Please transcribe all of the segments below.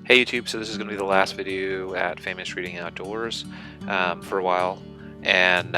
Hey YouTube, so this is going to be the last video at Famous Reading Outdoors for a while, and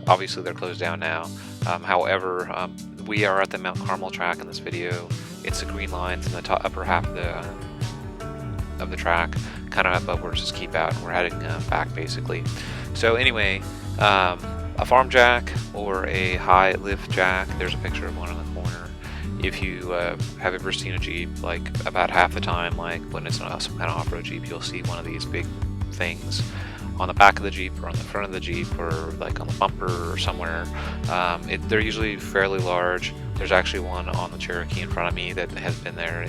obviously they're closed down now. However, we are at the Mount Carmel track in this video. It's the green lines in the top, upper half of the track, kind of above where it says keep out, and we're heading back basically. So anyway, a farm jack or a Highlift Jack, there's a picture of one on the corner. If you have ever seen a Jeep, like about half the time, like when it's not some kind of off-road Jeep, you'll see one of these big things on the back of the Jeep or on the front of the Jeep or like on the bumper or somewhere. They're usually fairly large. There's actually one on the Cherokee in front of me that has been there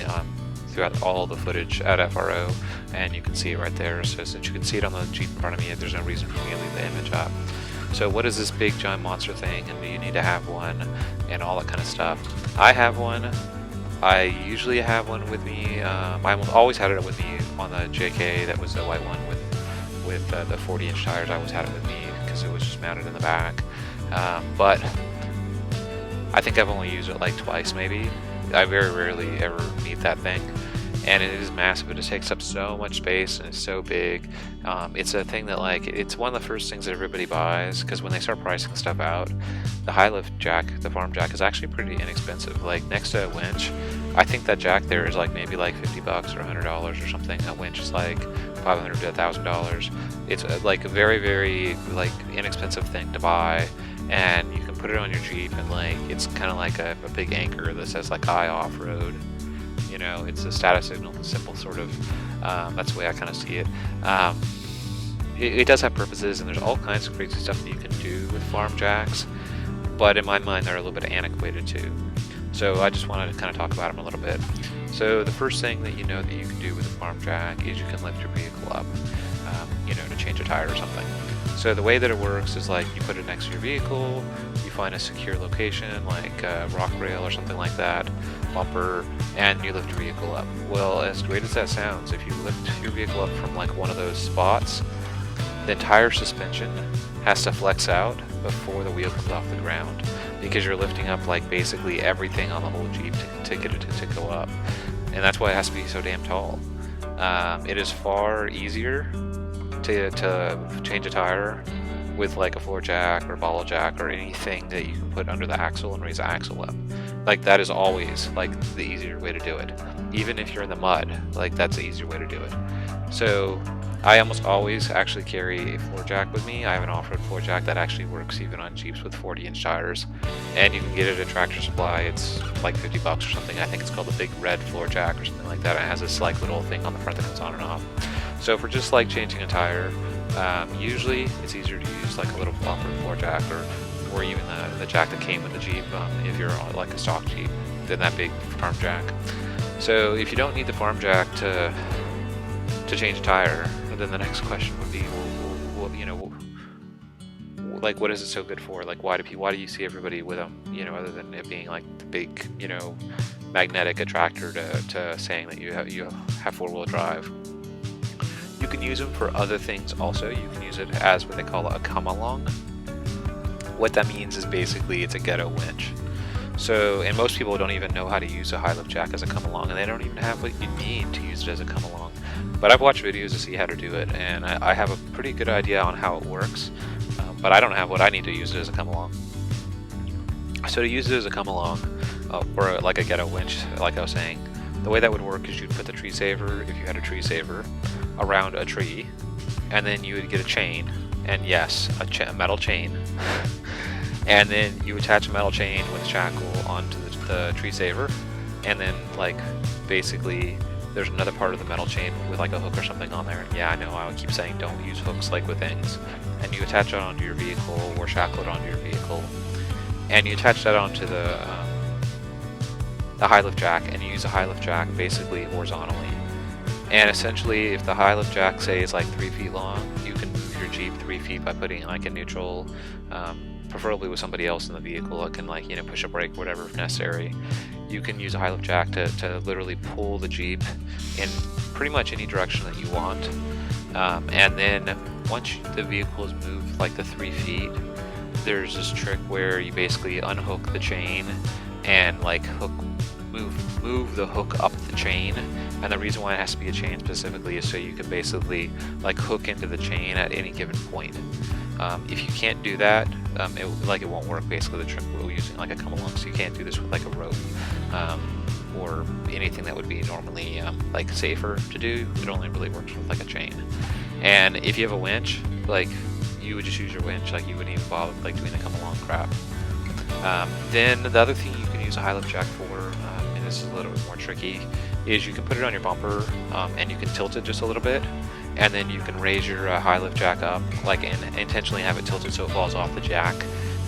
throughout all the footage at FRO, and you can see it right there. So since you can see it on the Jeep in front of me, there's no reason for me to leave the image up. So what is this big giant monster thing, and do you need to have one, and all that kind of stuff? I have one. I usually have one with me. I almost always had it with me on the JK. That was the white one with the 40-inch tires. I always had it with me because it was just mounted in the back. But I think I've only used it like twice maybe. I very rarely ever need that thing. And it is massive. It just takes up so much space and it's so big. It's a thing that, like, it's one of the first things that everybody buys, because when they start pricing stuff out, the Highlift Jack, the farm jack, is actually pretty inexpensive. Like next to a winch, I think that jack there is like maybe like $50 or $100 or something. A winch is like $500 to $1,000. It's like a very, very like inexpensive thing to buy, and you can put it on your Jeep, and like it's kind of like a big anchor that says like "I off-road." You know, it's a status signal, a simple sort of, that's the way I kind of see it. It does have purposes, and there's all kinds of crazy stuff that you can do with farm jacks, but in my mind they're a little bit antiquated too. So I just wanted to kind of talk about them a little bit. So the first thing that you know that you can do with a farm jack is you can lift your vehicle up, you know, to change a tire or something. So the way that it works is like you put it next to your vehicle, you find a secure location like a rock rail or something like that, bumper, and you lift your vehicle up. Well, as great as that sounds, if you lift your vehicle up from like one of those spots, the entire suspension has to flex out before the wheel comes off the ground, because you're lifting up like basically everything on the whole Jeep to get it to go up, and that's why it has to be so damn tall. It is far easier to change a tire with like a floor jack or ball jack or anything that you can put under the axle and raise the axle up. Like that is always like the easier way to do it. Even if you're in the mud, like that's the easier way to do it. So I almost always actually carry a floor jack with me. I have an off-road floor jack that actually works even on Jeeps with 40-inch tires, and you can get it at Tractor Supply. It's like $50 or something. I think it's called the Big Red Floor Jack or something like that. It has this like little thing on the front that comes on and off. So for just like changing a tire, usually it's easier to use like a little off-road floor jack, or even the jack that came with the Jeep, if you're on like a stock Jeep, than that big farm jack. So if you don't need the farm jack to change a tire, then the next question would be, well, you know, like what is it so good for? Like why do you see everybody with them? You know, other than it being like the big, you know, magnetic attractor to saying that you have four-wheel drive. You can use them for other things also. You can use it as what they call a come-along. What that means is basically it's a ghetto winch. So, and most people don't even know how to use a Highlift Jack as a come-along, and they don't even have what you need to use it as a come-along. But I've watched videos to see how to do it, and I have a pretty good idea on how it works, but I don't have what I need to use it as a come-along. So to use it as a come-along, or like a ghetto winch, like I was saying, the way that would work is you'd put the tree saver, if you had a tree saver, around a tree, and then you would get a chain, and yes, a metal chain, and then you attach a metal chain with a shackle onto the tree saver, and then like basically there's another part of the metal chain with like a hook or something on there. And yeah, I know I would keep saying don't use hooks like with things, and you attach it onto your vehicle or shackle it onto your vehicle, and you attach that onto the Highlift Jack, and you use the Highlift Jack basically horizontally. And essentially, if the Highlift Jack, say, is like 3 feet long, you can move your Jeep 3 feet by putting like a neutral, preferably with somebody else in the vehicle that can, like, you know, push a brake, whatever if necessary. You can use a Highlift Jack to literally pull the Jeep in pretty much any direction that you want. And then once the vehicle is moved like the 3 feet, there's this trick where you basically unhook the chain and like move the hook up the chain And the reason why it has to be a chain specifically is so you can basically like hook into the chain at any given point. If you can't do that, it won't work. Basically, the trick we're using like a come along, so you can't do this with like a rope or anything that would be normally like safer to do. It only really works with like a chain. And if you have a winch, like you would just use your winch, like you wouldn't even bother like doing the come along crap. Then the other thing you can use a Highlift Jack for, and this is a little bit more tricky, is you can put it on your bumper and you can tilt it just a little bit, and then you can raise your Highlift Jack up, like, and intentionally have it tilted so it falls off the jack.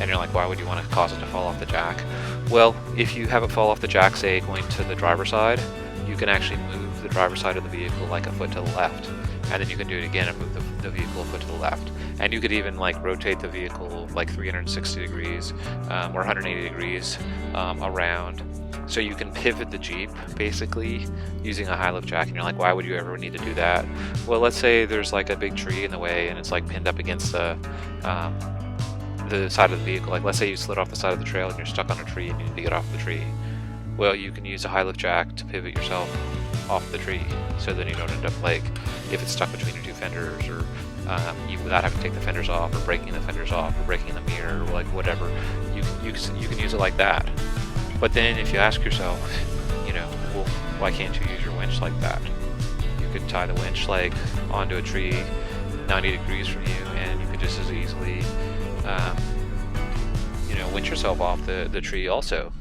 And you're like, why would you want to cause it to fall off the jack? Well, if you have it fall off the jack, say going to the driver's side, you can actually move the driver's side of the vehicle like a foot to the left, and then you can do it again and move the vehicle a foot to the left. And you could even like rotate the vehicle like 360 degrees or 180 degrees around. So you can pivot the Jeep basically using a Highlift Jack, and you're like, why would you ever need to do that? Well, let's say there's like a big tree in the way and it's like pinned up against the side of the vehicle. Like let's say you slid off the side of the trail and you're stuck on a tree and you need to get off the tree. Well, you can use a Highlift Jack to pivot yourself off the tree, so then you don't end up like, if it's stuck between your two fenders, or you, without having to take the fenders off, or breaking the fenders off, or breaking the mirror, or like whatever, you can use it like that. But then if you ask yourself, you know, well, why can't you use your winch like that? You could tie the winch like onto a tree 90 degrees from you, and you could just as easily you know, winch yourself off the tree also.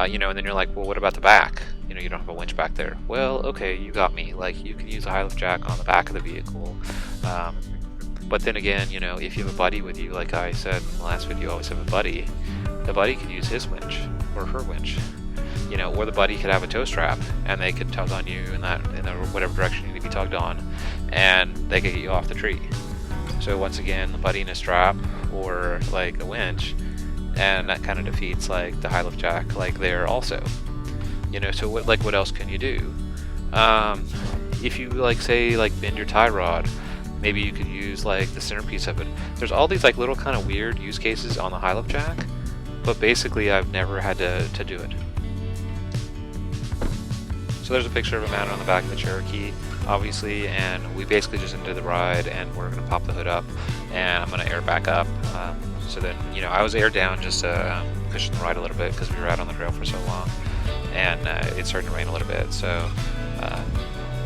You know, and then you're like, well, what about the back? You know, you don't have a winch back there. Well, okay, you got me. Like, you can use a Highlift Jack on the back of the vehicle. But then again, you know, if you have a buddy with you, like I said in the last video, you always have a buddy. The buddy could use his winch or her winch. You know, or the buddy could have a tow strap, and they could tug on you in whatever direction you need to be tugged on, and they could get you off the tree. So once again, the buddy in a strap or like a winch, and that kind of defeats like the Highlift Jack like there also. You know, so what else can you do? If you like say like bend your tie rod, maybe you could use like the centerpiece of it. There's all these like little kind of weird use cases on the Highlift Jack, but basically I've never had to do it. So there's a picture of it mounted on the back of the Cherokee, obviously, and we basically just ended the ride, and we're gonna pop the hood up, and I'm gonna air back up. So then, you know, I was aired down just to cushion the ride a little bit because we were out on the trail for so long, and it's starting to rain a little bit. So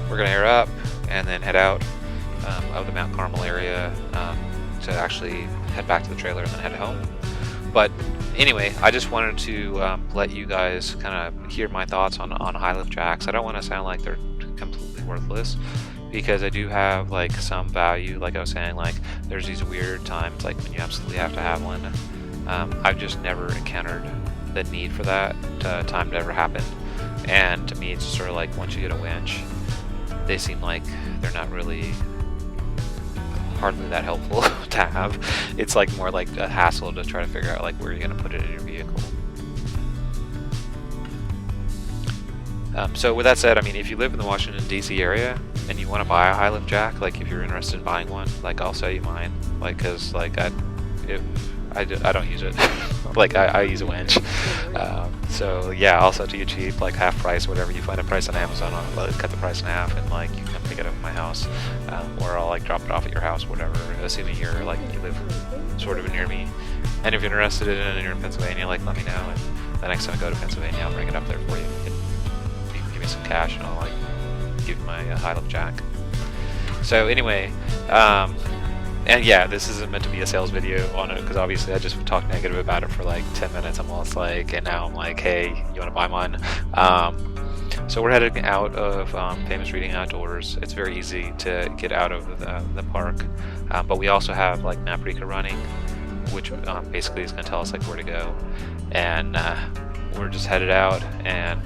we're gonna air up and then head out of the Mount Carmel area to actually head back to the trailer and then head home. But anyway, I just wanted to let you guys kind of hear my thoughts on Highlift Jacks. I don't want to sound like they're completely worthless, because I do have like some value. Like I was saying, like there's these weird times like when you absolutely have to have one. I've just never encountered the need for that time to ever happen. And to me, it's just sort of like once you get a winch, they seem like they're not really hardly that helpful to have. It's like more like a hassle to try to figure out like where you're going to put it in your vehicle. So with that said, I mean, if you live in the Washington DC area and you want to buy a Highlift Jack, like if you're interested in buying one, like I'll sell you mine, like because like I don't use it. Like I use a winch. So yeah, I'll sell it to you cheap, like half price, whatever. You find a price on Amazon, I'll cut the price in half, and like you can come pick it up at my house, or I'll like drop it off at your house, whatever. Assuming you're like you live sort of near me, and if you're interested in it and you're in Pennsylvania, like let me know, and the next time I go to Pennsylvania, I'll bring it up there for you. You can give me some cash, and I'll like give you my Highlift Jack. So anyway. And yeah, this isn't meant to be a sales video on it, because obviously I just talked negative about it for like 10 minutes almost, like, and now I'm like, hey, you want to buy mine? So we're heading out of Famous Reading Outdoors. It's very easy to get out of the park, but we also have like Maprika running, which basically is going to tell us like where to go, and we're just headed out, and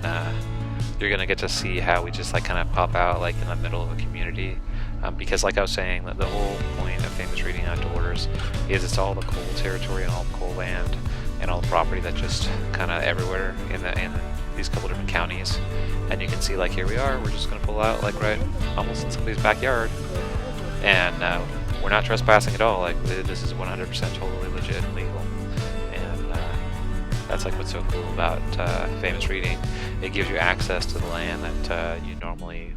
you're going to get to see how we just like kind of pop out like in the middle of a community. Because like I was saying, the whole point of Famous Reading Outdoors is it's all the coal territory and all the coal land and all the property that's just kind of everywhere in these couple different counties. And you can see like here we are, we're just going to pull out like right almost in somebody's backyard. And we're not trespassing at all. Like this is 100% totally legit and legal. And that's like what's so cool about Famous Reading. It gives you access to the land that you normally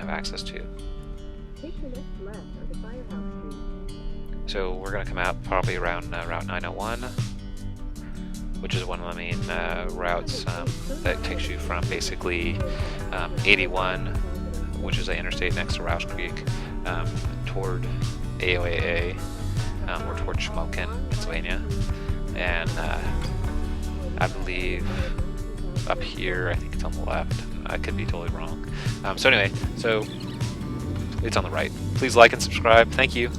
have access to. Take the next left onto Firehouse Street. So we're going to come out probably around Route 901, which is one of the main routes that takes you from basically 81, which is the interstate next to Roush Creek, toward AOAA, or toward Shamokin, Pennsylvania. And I believe up here, I think it's on the left. I could be totally wrong. So anyway, so it's on the right. Please like and subscribe. Thank you.